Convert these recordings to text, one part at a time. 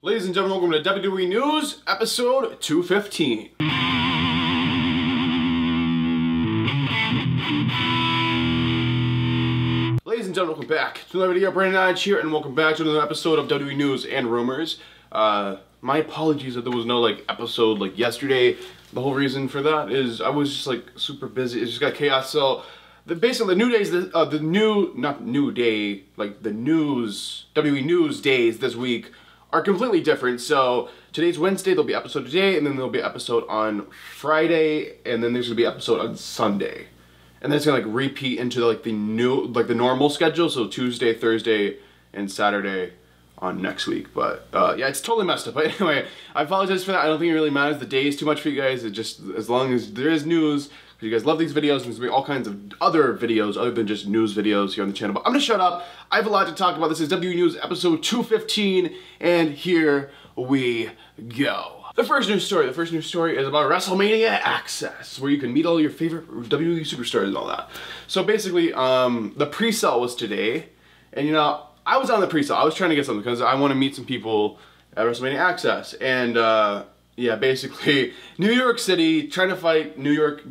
Ladies and gentlemen, welcome to WWE News, episode 215. Ladies and gentlemen, welcome back to another video. Brandon Hodge here, and welcome back to another episode of WWE News and Rumors. My apologies that there was no episode yesterday. The whole reason for that is I was just super busy. It just got chaos. So basically the new days, the WWE News days this week are completely different. So today's Wednesday, there'll be an episode today, and then there'll be an episode on Friday, and then there's gonna be an episode on Sunday. And then it's gonna repeat into the normal schedule, so Tuesday, Thursday, and Saturday on next week. But yeah, it's totally messed up. But anyway, I apologize for that. I don't think it really matters. The day is too much for you guys. It just, as long as there is news, because you guys love these videos, and there's gonna be all kinds of other videos other than just news videos here on the channel. But I'm gonna shut up. I have a lot to talk about. This is WWE News episode 215, and here we go. The first news story is about WrestleMania Axxess, where you can meet all your favorite WWE superstars and all that. So basically, the pre-sale was today, and I was on the pre-sale. I was trying to get something because I want to meet some people at WrestleMania Axxess, and yeah, basically New York City, trying to fight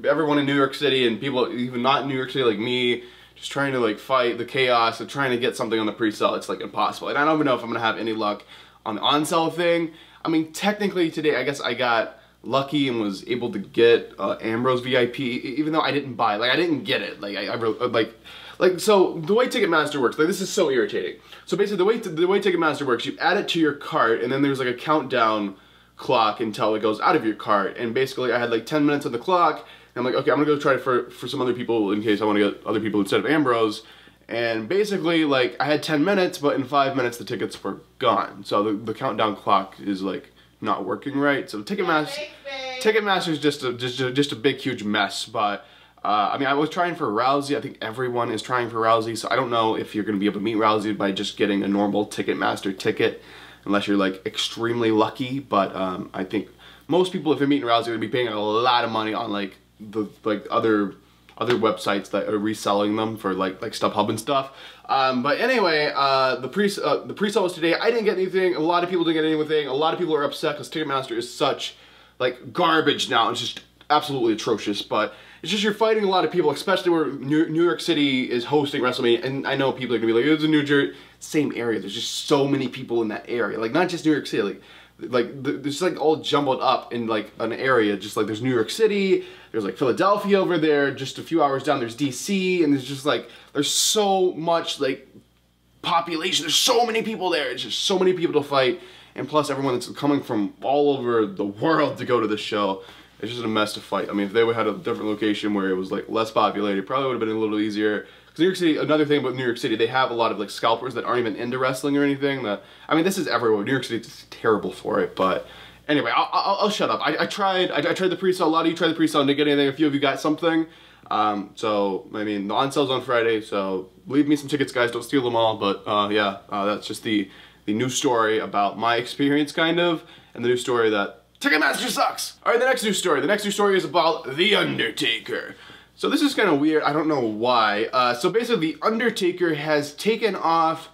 everyone in New York City, and people even not in New York City like me, just trying to fight the chaos of trying to get something on the pre-sale. It's impossible, and I don't even know if I'm gonna have any luck on the on-sale thing. I mean, technically today, I guess I got lucky and was able to get Ambrose VIP, even though I didn't buy it. I didn't get it. So the way Ticketmaster works, this is so irritating. So basically, the way Ticketmaster works, you add it to your cart, and then there's a countdown clock until it goes out of your cart. And basically, I had 10 minutes on the clock, and I'm okay, I'm gonna go try for some other people in case I want to get other people instead of Ambrose. And basically, I had 10 minutes, but in 5 minutes the tickets were gone. So the countdown clock is not working right. So Ticketmaster is just a big huge mess. But I mean, I was trying for Rousey. I think everyone is trying for Rousey. So I don't know if you're gonna be able to meet Rousey by just getting a normal Ticketmaster ticket, unless you're extremely lucky. But I think most people, if they're meeting Rousey, would be paying a lot of money on the other websites that are reselling them for StubHub and stuff. But anyway, the pre-sale was today. I didn't get anything. A lot of people didn't get anything. A lot of people are upset because Ticketmaster is such garbage now. It's just absolutely atrocious. But it's just you're fighting a lot of people, especially where New York City is hosting WrestleMania. And I know people are gonna be it's in New Jersey, same area. There's just so many people in that area. Not just New York City. There's all jumbled up in an area. Just there's New York City, there's Philadelphia over there, just a few hours down there's DC, and there's just there's so much population. There's so many people there. It's just so many people to fight, and plus everyone that's coming from all over the world to go to this show. It's just a mess to fight. I mean, if they would have had a different location where it was less populated, it probably would have been a little easier. Because New York City, another thing about New York City, they have a lot of scalpers that aren't even into wrestling or anything. I mean, this is everywhere. New York City is terrible for it. But anyway, I'll shut up. I tried the pre-sale. A lot of you tried the pre-sale and didn't get anything. A few of you got something. So I mean, the on-sale's on Friday. So leave me some tickets, guys. Don't steal them all. But yeah, that's just the news story about my experience, kind of, and the news story that Ticketmaster sucks. All right, the next news story. The next news story is about The Undertaker. So this is kind of weird. I don't know why. So basically, The Undertaker has taken off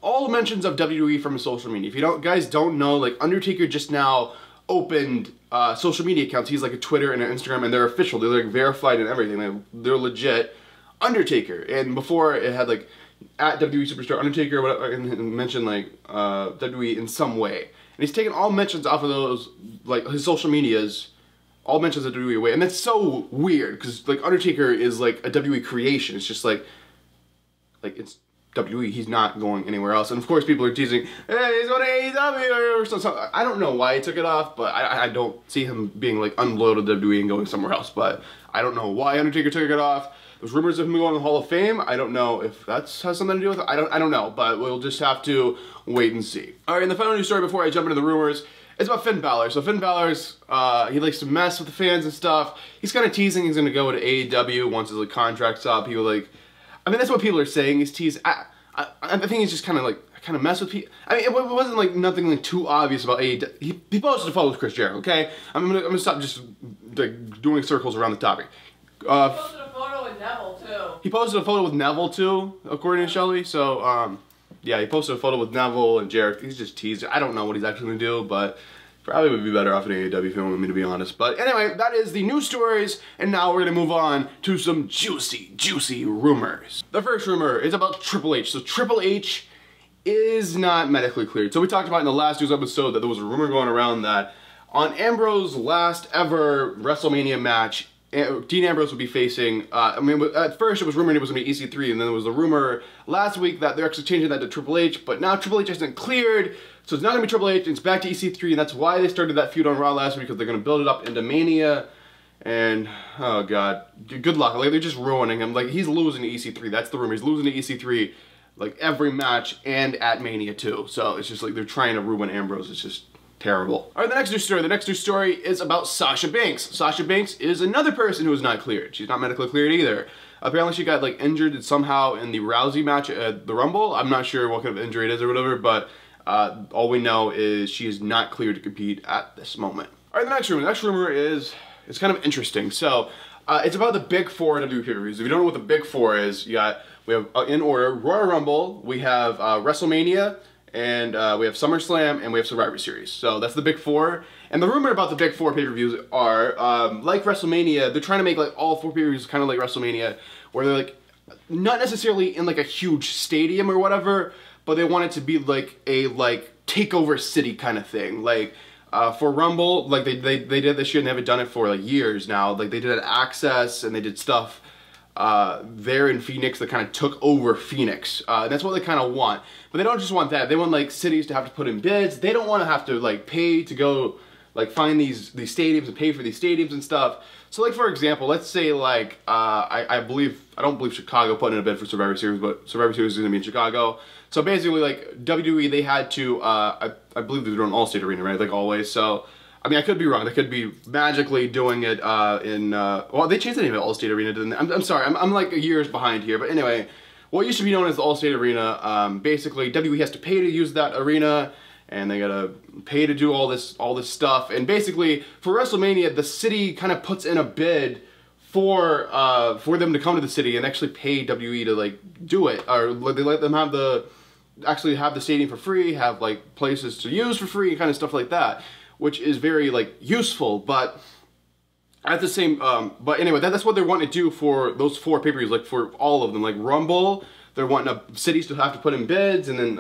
all mentions of WWE from his social media. If you guys don't know, Undertaker just now opened social media accounts. He's a Twitter and an Instagram, and they're official. They're verified and everything. They're legit Undertaker. And before it had at WWE Superstar Undertaker, or whatever, and mentioned WWE in some way. And he's taken all mentions off of those, his social medias. All mentions of WWE away, and that's so weird because Undertaker is a WWE creation. It's just it's WWE. He's not going anywhere else. And of course, people are teasing, "Hey, he's going to AEW or something." I don't know why he took it off, but I don't see him being unloyal to WWE and going somewhere else. But I don't know why Undertaker took it off. There's rumors of him going to the Hall of Fame. I don't know if that has something to do with it. I don't know, but we'll just have to wait and see. All right, and the final news story before I jump into the rumors. It's about Finn Balor. So Finn Balor's, he likes to mess with the fans and stuff. He's kind of teasing he's going to go to AEW once his contract's up. People I mean, that's what people are saying. He's teasing. I think he's just kind of mess with people. I mean, it wasn't nothing too obvious about AEW. He posted a photo with Chris Jericho. Okay, I'm gonna stop just doing circles around the topic. He posted a photo with Neville too. He posted a photo with Neville too, according to Shelley. So yeah, he posted a photo with Neville and Jarrett. He's just teasing. I don't know what he's actually going to do, but probably would be better off in AEW if you want me to be honest. But anyway, that is the news stories, and now we're going to move on to some juicy, juicy rumors. The first rumor is about Triple H. So Triple H is not medically cleared. So we talked about in the last news episode that there was a rumor going around that on Ambrose's last ever WrestleMania match, Dean Ambrose would be facing, at first it was rumored it was going to be EC3, and then there was a rumor last week that they're actually changing that to Triple H, but now Triple H isn't cleared, so it's not going to be Triple H, it's back to EC3, and that's why they started that feud on Raw last week, because they're going to build it up into Mania, and, oh god, good luck, like, they're just ruining him, like, he's losing to EC3, that's the rumor, he's losing to EC3, like, every match, and at Mania too, so it's just like, they're trying to ruin Ambrose, it's just terrible. Alright, the next news story is about Sasha Banks. Sasha Banks is another person who is not cleared. She's not medically cleared either. Apparently she got like injured somehow in the Rousey match at the Rumble. I'm not sure what kind of injury it is or whatever, but all we know is she is not cleared to compete at this moment. Alright, the next rumor is, it's kind of interesting. So, it's about the big four WWE pay-per-views. If you don't know what the big four is, we have, in order, Royal Rumble, we have WrestleMania, and we have SummerSlam, and we have Survivor Series. So that's the big four. And the rumor about the big four pay-per-views are, like WrestleMania, they're trying to make like all four pay-per-views kind of like WrestleMania, where they're like, not necessarily in like a huge stadium or whatever, but they want it to be like a takeover city kind of thing. Like, for Rumble, like they did this year, and they haven't done it for like years now. Like they did an Axxess, and they did stuff there in Phoenix that kind of took over Phoenix. And that's what they kind of want. But they don't just want that. They want like cities to have to put in bids. They don't want to have to like pay to go like find these stadiums and pay for these stadiums and stuff. So like for example, let's say like I don't believe Chicago put in a bid for Survivor Series, but Survivor Series is going to be in Chicago. So basically like WWE, they had to I believe they're doing Allstate Arena, right? Like always. So I mean, I could be wrong. They could be magically doing it well, they changed the name of Allstate Arena, didn't they? I'm sorry, I'm like years behind here. But anyway, what used to be known as the Allstate Arena, basically WWE has to pay to use that arena, and they gotta pay to do all this stuff. And basically, for WrestleMania, the city kind of puts in a bid for them to come to the city and actually pay WWE to like do it, or they let them have actually have the stadium for free, have like places to use for free, kind of stuff like that, which is very like useful. But at the same, but anyway, that's what they're wanting to do for those four pay-per-views, like for all of them. Like Rumble, they're wanting cities to have to put in bids, and then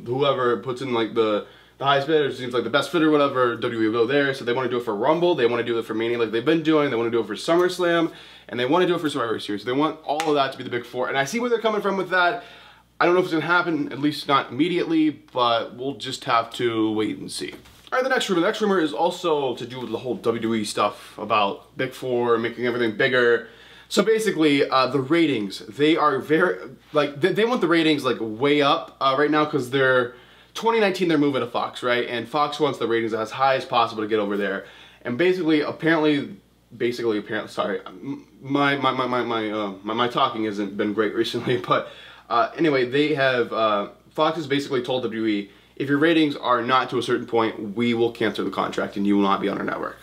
whoever puts in like the highest bid, or seems like the best fit or whatever, WWE will go there. So they want to do it for Rumble, they want to do it for Mania like they've been doing, they want to do it for SummerSlam, and they want to do it for Survivor Series. So they want all of that to be the big four, and I see where they're coming from with that. I don't know if it's going to happen, at least not immediately, but we'll just have to wait and see. Alright, the next rumor is also to do with the whole WWE stuff about Big Four, making everything bigger. So basically, the ratings, they are very, like, they want the ratings, like, way up right now, because 2019 they're moving to Fox, right? And Fox wants the ratings as high as possible to get over there. And basically, apparently, sorry, my talking hasn't been great recently, but anyway, they have, Fox has basically told WWE, if your ratings are not to a certain point, we will cancel the contract and you will not be on our network.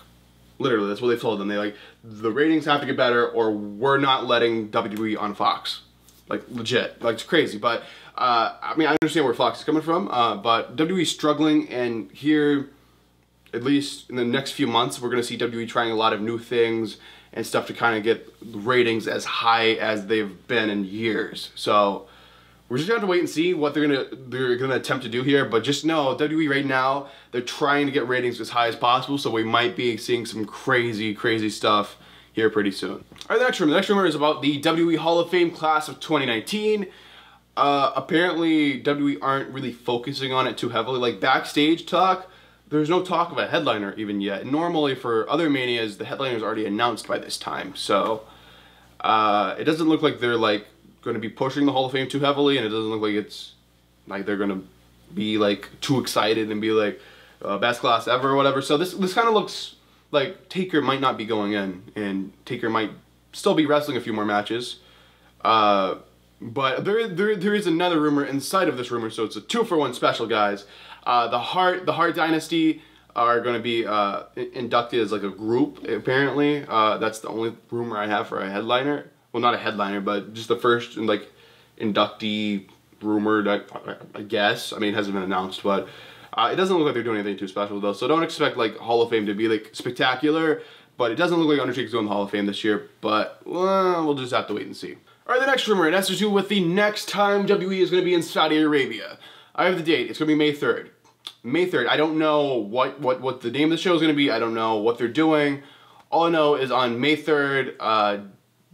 Literally, that's what they've told them. They like, the ratings have to get better or we're not letting WWE on Fox. Like, legit. Like, it's crazy. But, I mean, I understand where Fox is coming from, but WWE is struggling, and here, at least in the next few months, we're going to see WWE trying a lot of new things and stuff to kind of get ratings as high as they've been in years. So, we're just gonna have to wait and see what they're gonna attempt to do here, but just know WWE right now, they're trying to get ratings as high as possible, so we might be seeing some crazy, crazy stuff here pretty soon. Alright, the next rumor is about the WWE Hall of Fame class of 2019. Apparently, WWE aren't really focusing on it too heavily. Like backstage talk, there's no talk of a headliner even yet. Normally for other Manias, the headliner is already announced by this time, so it doesn't look like they're like going to be pushing the Hall of Fame too heavily, and it doesn't look like it's like they're going to be like too excited and be like best class ever or whatever. So this kind of looks like Taker might not be going in, and Taker might still be wrestling a few more matches. But there is another rumor inside of this rumor, so it's a 2-for-1 special, guys. The Hart Dynasty are going to be inducted as like a group, apparently. That's the only rumor I have for a headliner. Well, not a headliner, but just the first like inductee rumored, I guess. I mean, it hasn't been announced, but it doesn't look like they're doing anything too special though. So don't expect like Hall of Fame to be like spectacular, but it doesn't look like Undertaker's going to the Hall of Fame this year, but well, we'll just have to wait and see. All right, the next rumor, it has to do with the next time WWE is going to be in Saudi Arabia. I have the date. It's going to be May 3rd. May 3rd. I don't know what the name of the show is going to be. I don't know what they're doing. All I know is on May 3rd,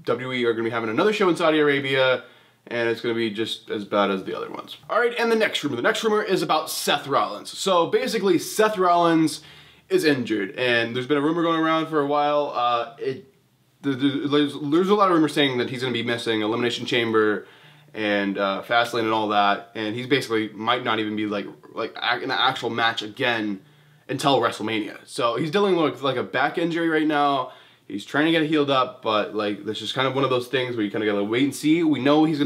WWE are going to be having another show in Saudi Arabia, and it's going to be just as bad as the other ones. All right, and the next rumor. The next rumor is about Seth Rollins. So basically, Seth Rollins is injured, and there's been a rumor going around for a while. There's a lot of rumors saying that he's going to be missing Elimination Chamber and Fastlane and all that, and he's basically might not even be like in an actual match again until WrestleMania. So he's dealing with like a back injury right now. He's trying to get it healed up, but like this is kind of one of those things where you kind of gotta wait and see. We know he's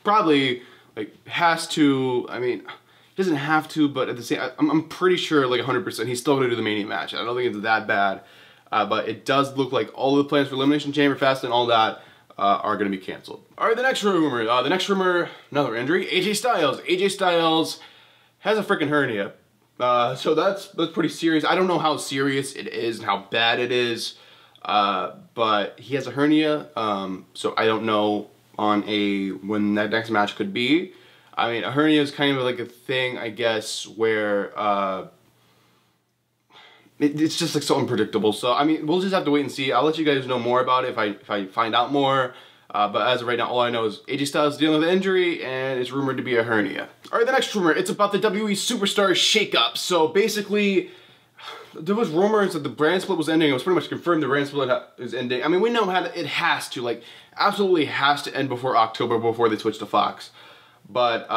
probably like has to. I mean, he doesn't have to, but at the same, I'm pretty sure like 100% he's still gonna do the Mania match. I don't think it's that bad, but it does look like all the plans for Elimination Chamber, Fastlane, all that are gonna be canceled. All right, the next rumor. Another injury. AJ Styles. AJ Styles has a freaking hernia. So that's pretty serious. I don't know how serious it is and how bad it is, but he has a hernia, so I don't know when that next match could be. I mean, a hernia is kind of like a thing, I guess, where it's just like so unpredictable. So I mean, we'll just have to wait and see. I'll let you guys know more about it if I find out more. But as of right now, all I know is AJ Styles is dealing with an injury, and it's rumored to be a hernia. All right, the next rumor, it's about the WWE Superstar Shakeup. So basically, there was rumors that the brand split was ending. It was pretty much confirmed the brand split is ending. I mean, we know how it has to, like, absolutely has to end before October, before they switch to Fox. But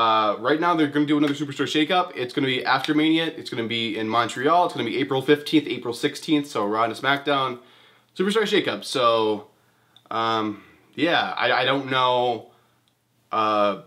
right now, they're going to do another Superstar Shakeup. It's going to be after Mania. It's going to be in Montreal. It's going to be April 15th, April 16th. So Raw and SmackDown. Superstar Shakeup. So, yeah, I don't know. I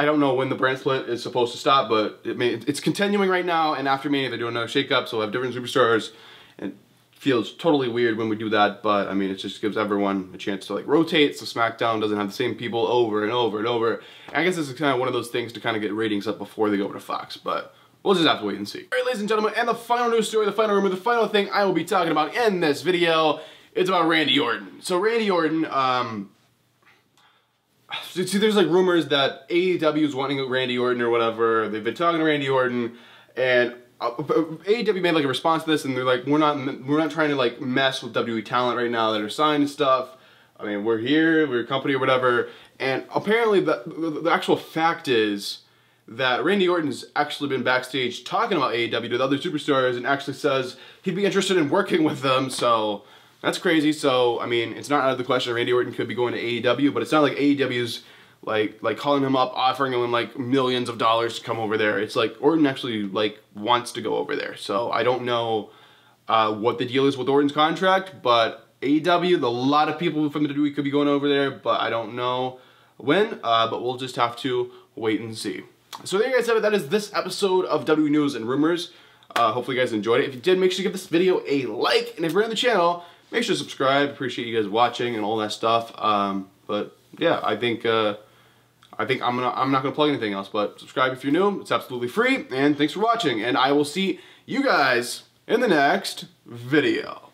don't know when the brand split is supposed to stop, but it's continuing right now. And after Mania, they're doing another shakeup, so we'll have different superstars. And it feels totally weird when we do that, but I mean, it just gives everyone a chance to like rotate, so SmackDown doesn't have the same people over and over and over. And I guess this is kind of one of those things to kind of get ratings up before they go over to Fox, but we'll just have to wait and see. All right, ladies and gentlemen, and the final news story, the final rumor, the final thing I will be talking about in this video. It's about Randy Orton. So Randy Orton, see, there's like rumors that AEW is wanting Randy Orton or whatever. They've been talking to Randy Orton, and AEW made like a response to this, and they're like, we're not trying to like mess with WWE talent right now that are signed and stuff. I mean, we're here, we're a company or whatever. And apparently, the actual fact is that Randy Orton's actually been backstage talking about AEW to the other superstars, and actually says he'd be interested in working with them. So that's crazy. So, I mean, it's not out of the question Randy Orton could be going to AEW, but it's not like AEW's like calling him up, offering him like millions of dollars to come over there. It's like Orton actually like wants to go over there. So I don't know what the deal is with Orton's contract, but AEW, a lot of people from the WWE could be going over there, but I don't know when, but we'll just have to wait and see. So there you guys have it. That is this episode of WWE News and Rumors. Hopefully you guys enjoyed it. If you did, make sure to give this video a like, and if you're on the channel, make sure to subscribe. Appreciate you guys watching and all that stuff. But yeah, I think I'm not gonna plug anything else. But subscribe if you're new. It's absolutely free. And thanks for watching. And I will see you guys in the next video.